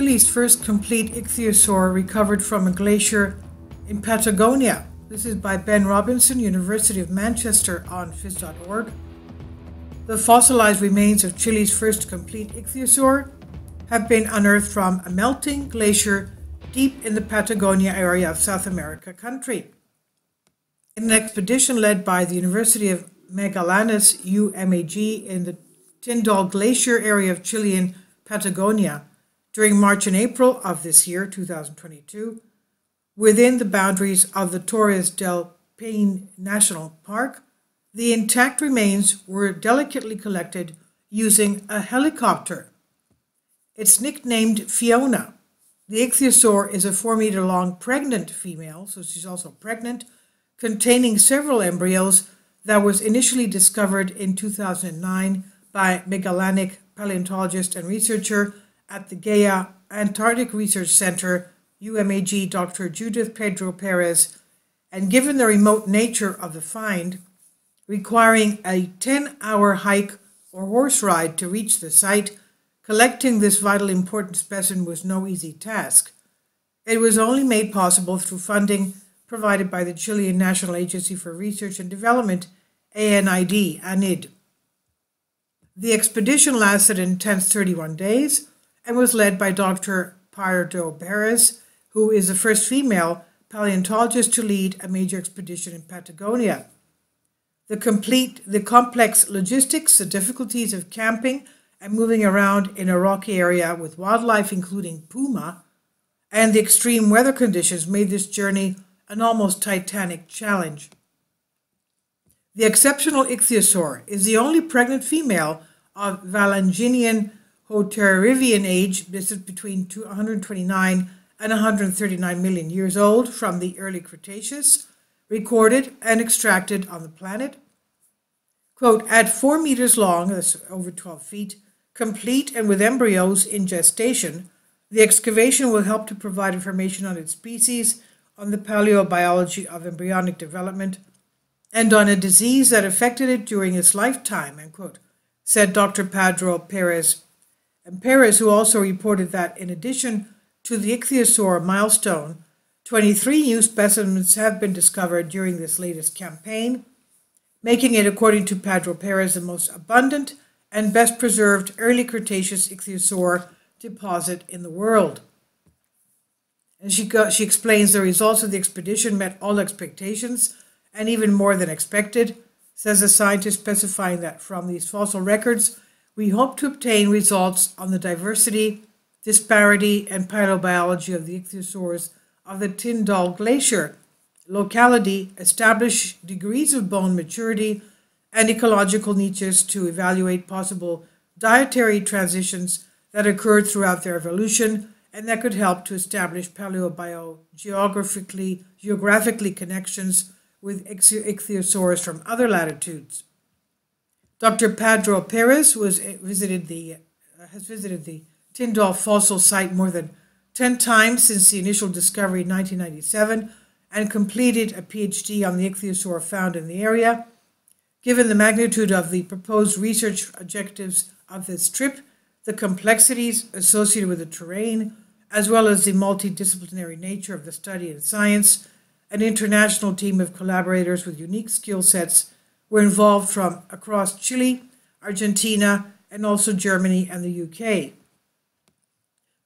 Chile's first complete ichthyosaur recovered from a glacier in Patagonia. This is by Ben Robinson, University of Manchester, on phys.org. The fossilized remains of Chile's first complete ichthyosaur have been unearthed from a melting glacier deep in the Patagonia area of South America country. In an expedition led by the University of Marianas, UMAG, in the Tyndall Glacier area of Chilean Patagonia during March and April of this year, 2022, within the boundaries of the Torres del Paine National Park, the intact remains were delicately collected using a helicopter. It's nicknamed Fiona. The ichthyosaur is a 4-meter-long pregnant female, so she's also pregnant, containing several embryos that was initially discovered in 2009 by Magellanic paleontologist and researcher at the Gaia Antarctic Research Center, UMAG, Dr. Judith Pedro Perez, and given the remote nature of the find, requiring a 10-hour hike or horse ride to reach the site, collecting this vital important specimen was no easy task. It was only made possible through funding provided by the Chilean National Agency for Research and Development, ANID. The expedition lasted an intense 31 days and was led by Dr. Pedro Perez, who is the first female paleontologist to lead a major expedition in Patagonia. The complex logistics, the difficulties of camping and moving around in a rocky area with wildlife including puma, and the extreme weather conditions made this journey an almost titanic challenge. The exceptional ichthyosaur is the only pregnant female of Valanginian Hauterivian age, this is between 129 and 139 million years old, from the early Cretaceous, recorded and extracted on the planet. Quote, at 4 meters long, that's over 12 feet, complete and with embryos in gestation, the excavation will help to provide information on its species, on the paleobiology of embryonic development, and on a disease that affected it during its lifetime, end quote, said Dr. Pedro Perez. And Perez, who also reported that in addition to the ichthyosaur milestone, 23 new specimens have been discovered during this latest campaign, making it, according to Pedro Perez, the most abundant and best preserved early Cretaceous ichthyosaur deposit in the world. And she explains the results of the expedition met all expectations and even more than expected, says the scientist, specifying that from these fossil records, we hope to obtain results on the diversity, disparity, and paleobiology of the ichthyosaurs of the Tyndall Glacier locality, establish degrees of bone maturity and ecological niches to evaluate possible dietary transitions that occurred throughout their evolution and that could help to establish geographically connections with ichthyosaurs from other latitudes. Dr. Pedro Perez has visited the Tyndall fossil site more than 10 times since the initial discovery in 1997 and completed a PhD on the ichthyosaur found in the area. Given the magnitude of the proposed research objectives of this trip, the complexities associated with the terrain, as well as the multidisciplinary nature of the study and science, an international team of collaborators with unique skill sets were involved from across Chile, Argentina, and also Germany and the UK.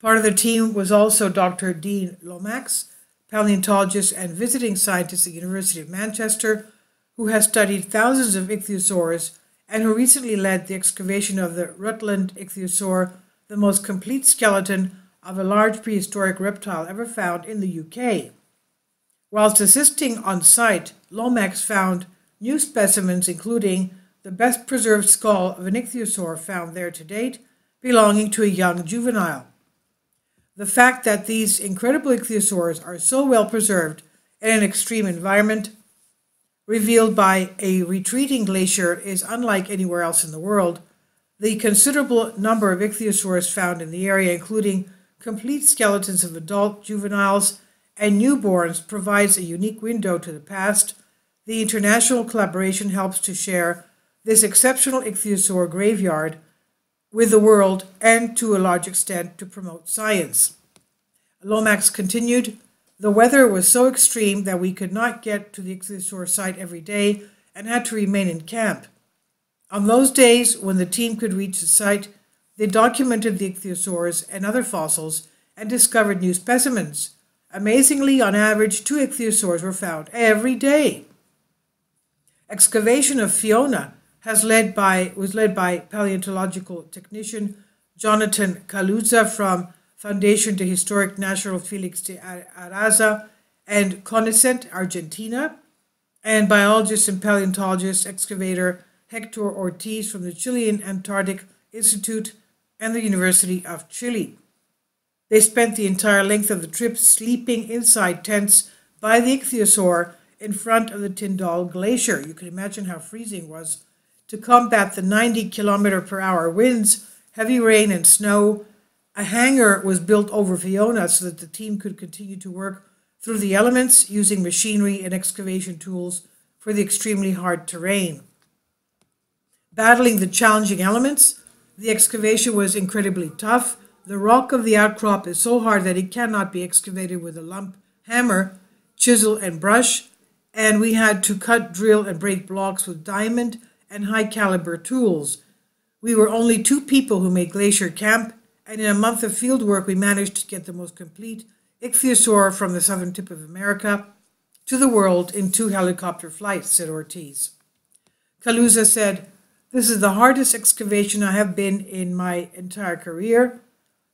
Part of the team was also Dr. Dean Lomax, paleontologist and visiting scientist at the University of Manchester, who has studied thousands of ichthyosaurs and who recently led the excavation of the Rutland ichthyosaur, the most complete skeleton of a large prehistoric reptile ever found in the UK. Whilst assisting on site, Lomax found new specimens, including the best preserved skull of an ichthyosaur found there to date, belonging to a young juvenile. The fact that these incredible ichthyosaurs are so well preserved in an extreme environment, revealed by a retreating glacier, is unlike anywhere else in the world. The considerable number of ichthyosaurs found in the area, including complete skeletons of adult, juveniles, and newborns, provides a unique window to the past. The international collaboration helps to share this exceptional ichthyosaur graveyard with the world and to a large extent to promote science. Lomax continued, the weather was so extreme that we could not get to the Ichthyosaur site every day and had to remain in camp. On those days when the team could reach the site, they documented the ichthyosaurs and other fossils and discovered new specimens. Amazingly, on average, 2 ichthyosaurs were found every day. Excavation of Fiona was led by paleontological technician Jonathan Kaluza from Foundation de Historic Natural Felix de Araza and Conocent, Argentina, and biologist and paleontologist excavator Hector Ortiz from the Chilean Antarctic Institute and the University of Chile. They spent the entire length of the trip sleeping inside tents by the ichthyosaur in front of the Tyndall Glacier. You can imagine how freezing it was. To combat the 90-kilometer-per-hour winds, heavy rain, and snow, a hangar was built over Fiona so that the team could continue to work through the elements using machinery and excavation tools for the extremely hard terrain. Battling the challenging elements, the excavation was incredibly tough. The rock of the outcrop is so hard that it cannot be excavated with a lump hammer, chisel, and brush, and we had to cut, drill, and break blocks with diamond and high-caliber tools. We were only 2 people who made Glacier Camp, and in a month of field work we managed to get the most complete ichthyosaur from the southern tip of America to the world in 2 helicopter flights, said Ortiz. Kaluza said, "This is the hardest excavation I have been in my entire career.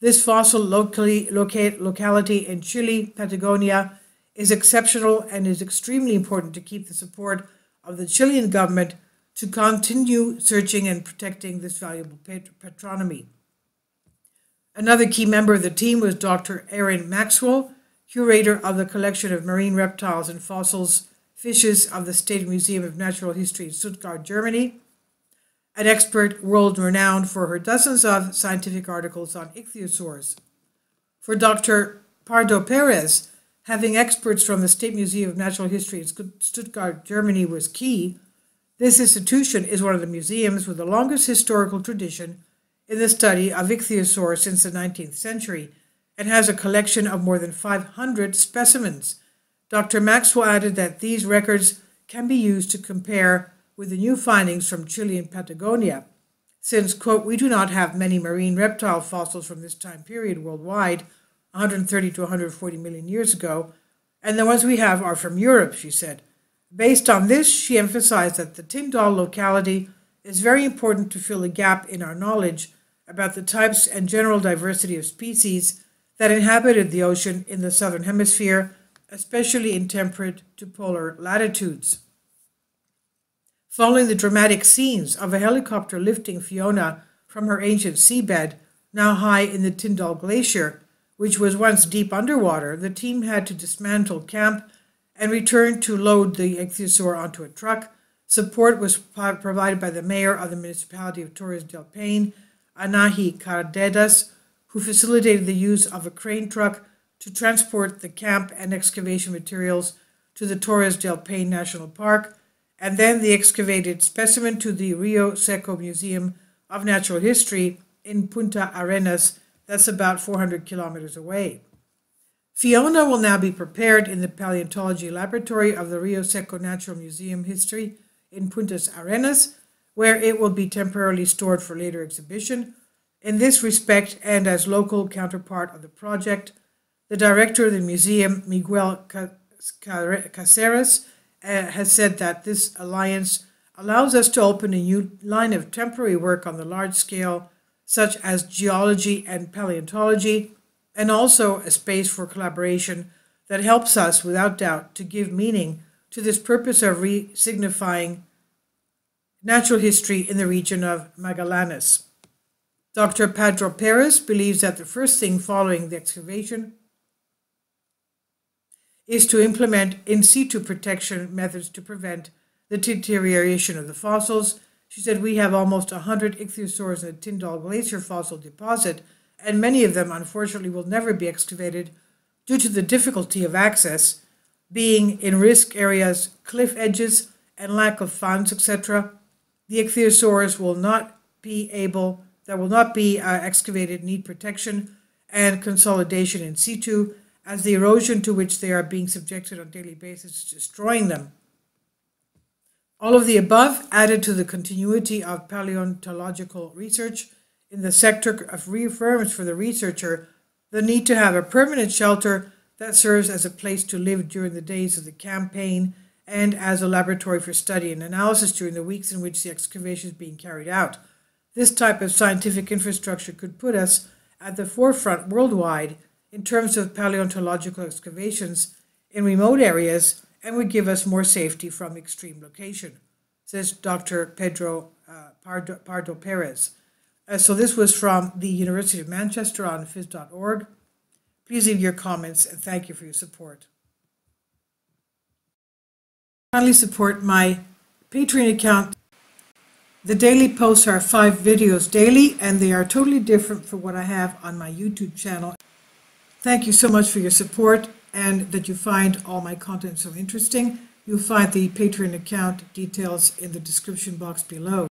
This fossil locality in Chile, Patagonia, is exceptional and is extremely important to keep the support of the Chilean government to continue searching and protecting this valuable patronymy." Another key member of the team was Dr. Aaron Maxwell, curator of the collection of marine reptiles and fossils fishes of the State Museum of Natural History in Stuttgart, Germany, an expert world-renowned for her dozens of scientific articles on ichthyosaurs. For Dr. Pardo Perez, having experts from the State Museum of Natural History in Stuttgart, Germany was key. This institution is one of the museums with the longest historical tradition in the study of ichthyosaurs since the 19th century and has a collection of more than 500 specimens. Dr. Maxwell added that these records can be used to compare with the new findings from Chile and Patagonia, since, quote, "we do not have many marine reptile fossils from this time period worldwide, 130 to 140 million years ago, and the ones we have are from Europe," she said. Based on this, she emphasized that the Tyndall locality is very important to fill a gap in our knowledge about the types and general diversity of species that inhabited the ocean in the southern hemisphere, especially in temperate to polar latitudes. Following the dramatic scenes of a helicopter lifting Fiona from her ancient seabed, now high in the Tyndall Glacier, which was once deep underwater, the team had to dismantle camp and return to load the ichthyosaur onto a truck. Support was provided by the mayor of the municipality of Torres del Paine, Anahi Cardenas, who facilitated the use of a crane truck to transport the camp and excavation materials to the Torres del Paine National Park, and then the excavated specimen to the Rio Seco Museum of Natural History in Punta Arenas, that's about 400 kilometers away. Fiona will now be prepared in the paleontology laboratory of the Rio Seco Natural Museum History in Punta Arenas, where it will be temporarily stored for later exhibition. In this respect, and as local counterpart of the project, the director of the museum, Miguel Caceres, has said that this alliance allows us to open a new line of temporary work on the large scale, such as geology and paleontology, and also a space for collaboration that helps us, without doubt, to give meaning to this purpose of re-signifying natural history in the region of Marianas. Dr. Pedro Perez believes that the first thing following the excavation is to implement in situ protection methods to prevent the deterioration of the fossils. She said, "We have almost 100 ichthyosaurs in the Tyndall Glacier fossil deposit, and many of them, unfortunately, will never be excavated due to the difficulty of access, being in risk areas, cliff edges, and lack of funds, etc. The ichthyosaurs will not be able that will not be excavated need protection and consolidation in situ, as the erosion to which they are being subjected on a daily basis is destroying them. All of the above added to the continuity of paleontological research in the sector reaffirms for the researcher the need to have a permanent shelter that serves as a place to live during the days of the campaign and as a laboratory for study and analysis during the weeks in which the excavation is being carried out. This type of scientific infrastructure could put us at the forefront worldwide in terms of paleontological excavations in remote areas and would give us more safety from extreme location, says Dr. Pedro Pardo Perez. So this was from the University of Manchester on phys.org. Please leave your comments and thank you for your support. Kindly support my Patreon account. The daily posts are 5 videos daily, and they are totally different from what I have on my YouTube channel. Thank you so much for your support and that you find all my content so interesting. You'll find the Patreon account details in the description box below.